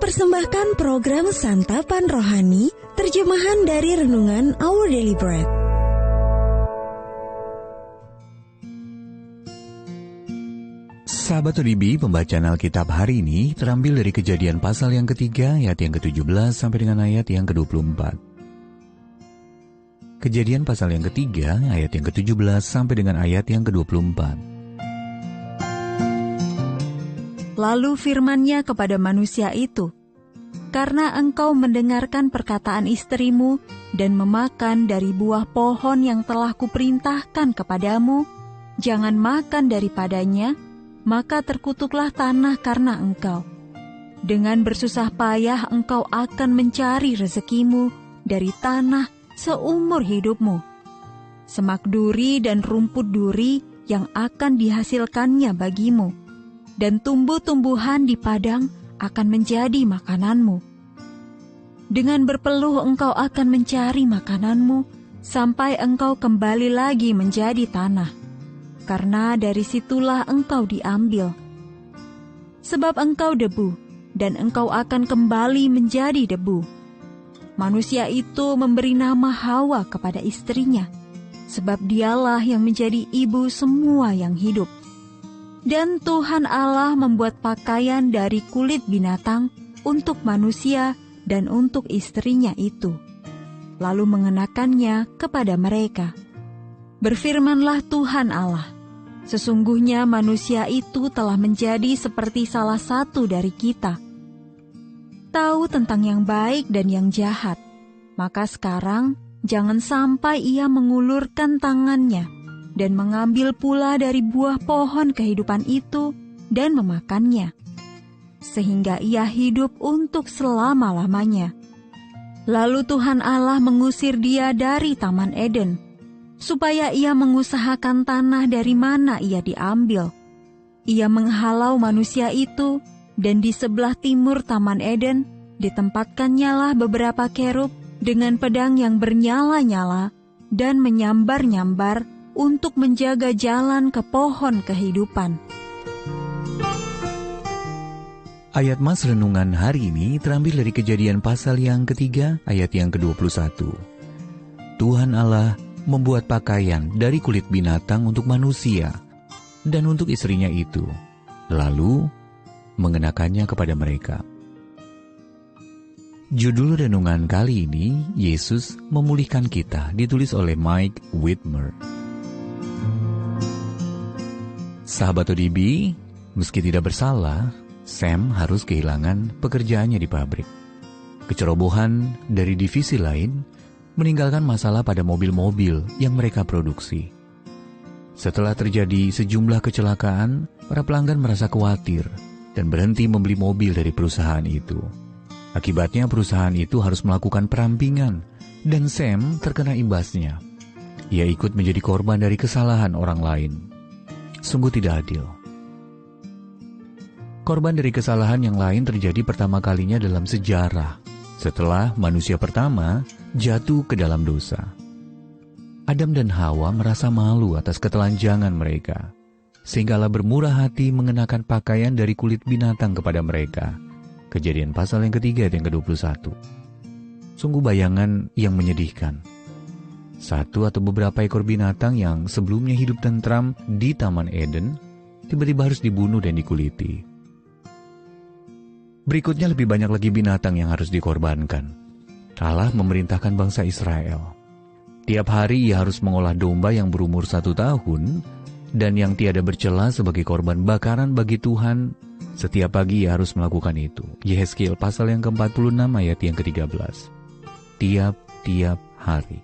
persembahkan program Santapan Rohani, terjemahan dari Renungan Our Daily Bread. Sahabat ODB, pembacaan Alkitab hari ini terambil dari Kejadian pasal yang ketiga, ayat yang ke-17 sampai dengan ayat yang ke-24. Kejadian pasal yang ketiga, ayat yang ke-17 sampai dengan ayat yang ke-24. Lalu firman-Nya kepada manusia itu, "Karena engkau mendengarkan perkataan istrimu dan memakan dari buah pohon yang telah kuperintahkan kepadamu, jangan makan daripadanya, maka terkutuklah tanah karena engkau. Dengan bersusah payah engkau akan mencari rezekimu dari tanah seumur hidupmu. Semak duri dan rumput duri yang akan dihasilkannya bagimu, dan tumbuh-tumbuhan di padang akan menjadi makananmu. Dengan berpeluh engkau akan mencari makananmu sampai engkau kembali lagi menjadi tanah. Karena dari situlah engkau diambil. Sebab engkau debu, dan engkau akan kembali menjadi debu." Manusia itu memberi nama Hawa kepada istrinya, sebab dialah yang menjadi ibu semua yang hidup. Dan Tuhan Allah membuat pakaian dari kulit binatang untuk manusia dan untuk istrinya itu, lalu mengenakannya kepada mereka. Berfirmanlah Tuhan Allah, "Sesungguhnya manusia itu telah menjadi seperti salah satu dari kita, tahu tentang yang baik dan yang jahat. Maka sekarang jangan sampai ia mengulurkan tangannya dan mengambil pula dari buah pohon kehidupan itu dan memakannya, sehingga ia hidup untuk selama-lamanya." Lalu Tuhan Allah mengusir dia dari Taman Eden, supaya ia mengusahakan tanah dari mana ia diambil. Ia menghalau manusia itu, dan di sebelah timur Taman Eden ditempatkannya beberapa kerub dengan pedang yang bernyala-nyala dan menyambar-nyambar untuk menjaga jalan ke pohon kehidupan. Ayat Mas Renungan hari ini terambil dari Kejadian pasal yang ketiga, ayat yang ke-21. Tuhan Allah membuat pakaian dari kulit binatang untuk manusia dan untuk istrinya itu, lalu mengenakannya kepada mereka. Judul renungan kali ini, Yesus Memulihkan Kita, ditulis oleh Mike Whitmer. Sahabat ODB, meski tidak bersalah, Sam harus kehilangan pekerjaannya di pabrik. Kecerobohan dari divisi lain meninggalkan masalah pada mobil-mobil yang mereka produksi. Setelah terjadi sejumlah kecelakaan, para pelanggan merasa khawatir dan berhenti membeli mobil dari perusahaan itu. Akibatnya perusahaan itu harus melakukan perampingan dan Sam terkena imbasnya. Ia ikut menjadi korban dari kesalahan orang lain. Sungguh tidak adil. Korban dari kesalahan yang lain terjadi pertama kalinya dalam sejarah, setelah manusia pertama jatuh ke dalam dosa. Adam dan Hawa merasa malu atas ketelanjangan mereka, sehingga Allah bermurah hati mengenakan pakaian dari kulit binatang kepada mereka. Kejadian pasal yang ketiga, ayat yang ke-21. Sungguh bayangan yang menyedihkan. Satu atau beberapa ekor binatang yang sebelumnya hidup tentram di Taman Eden, tiba-tiba harus dibunuh dan dikuliti. Berikutnya lebih banyak lagi binatang yang harus dikorbankan. Allah memerintahkan bangsa Israel. Tiap hari ia harus mengolah domba yang berumur 1 tahun dan yang tiada bercela sebagai korban bakaran bagi Tuhan. Setiap pagi ia harus melakukan itu. Yehezkiel pasal yang ke-46 ayat yang ke-13. Tiap-tiap hari.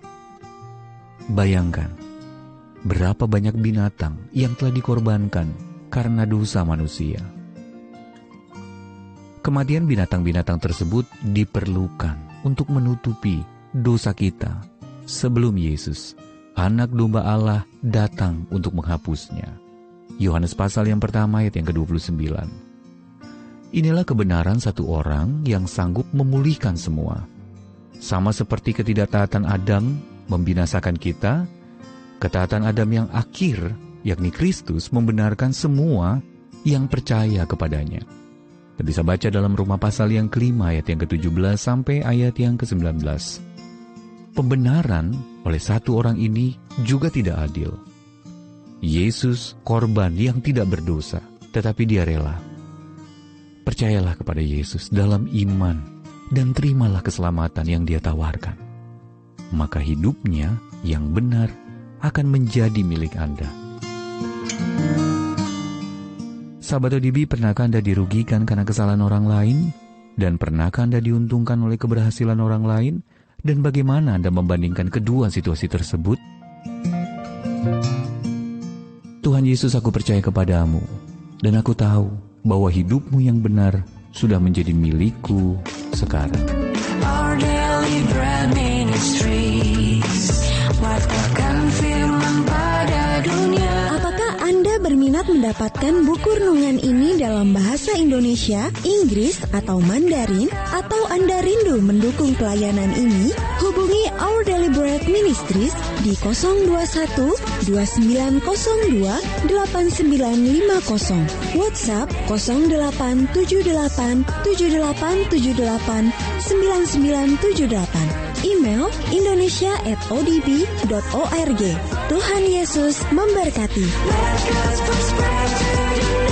Bayangkan, berapa banyak binatang yang telah dikorbankan karena dosa manusia. Kematian binatang-binatang tersebut diperlukan untuk menutupi dosa kita sebelum Yesus, Anak Domba Allah, datang untuk menghapusnya. Yohanes pasal yang pertama ayat yang ke-29. Inilah kebenaran satu orang yang sanggup memulihkan semua. Sama seperti ketidaktaatan Adam membinasakan kita, ketaatan Adam yang akhir, yakni Kristus, membenarkan semua yang percaya kepadanya. Kita bisa baca dalam Roma pasal yang kelima ayat yang ke-17 sampai ayat yang ke-19. Pembenaran oleh satu orang ini juga tidak adil. Yesus korban yang tidak berdosa, tetapi dia rela. Percayalah kepada Yesus dalam iman dan terimalah keselamatan yang dia tawarkan. Maka hidupnya yang benar akan menjadi milik Anda. Sahabat ODB, pernahkah Anda dirugikan karena kesalahan orang lain? Dan pernahkah Anda diuntungkan oleh keberhasilan orang lain? Dan bagaimana Anda membandingkan kedua situasi tersebut? Tuhan Yesus, aku percaya kepadamu, dan aku tahu bahwa hidupmu yang benar sudah menjadi milikku sekarang. Our Daily Bread Ministries, watakkan firman pada dunia. Apakah Anda berminat mendapatkan buku renungan ini dalam bahasa Indonesia, Inggris, atau Mandarin? Atau Anda rindu mendukung pelayanan ini? Hubungi Our Daily Bread Ministries di 021 2902 8950, WhatsApp 0878 7878 9978, email indonesia@odb.org. Tuhan Yesus memberkati. Let God's prosperity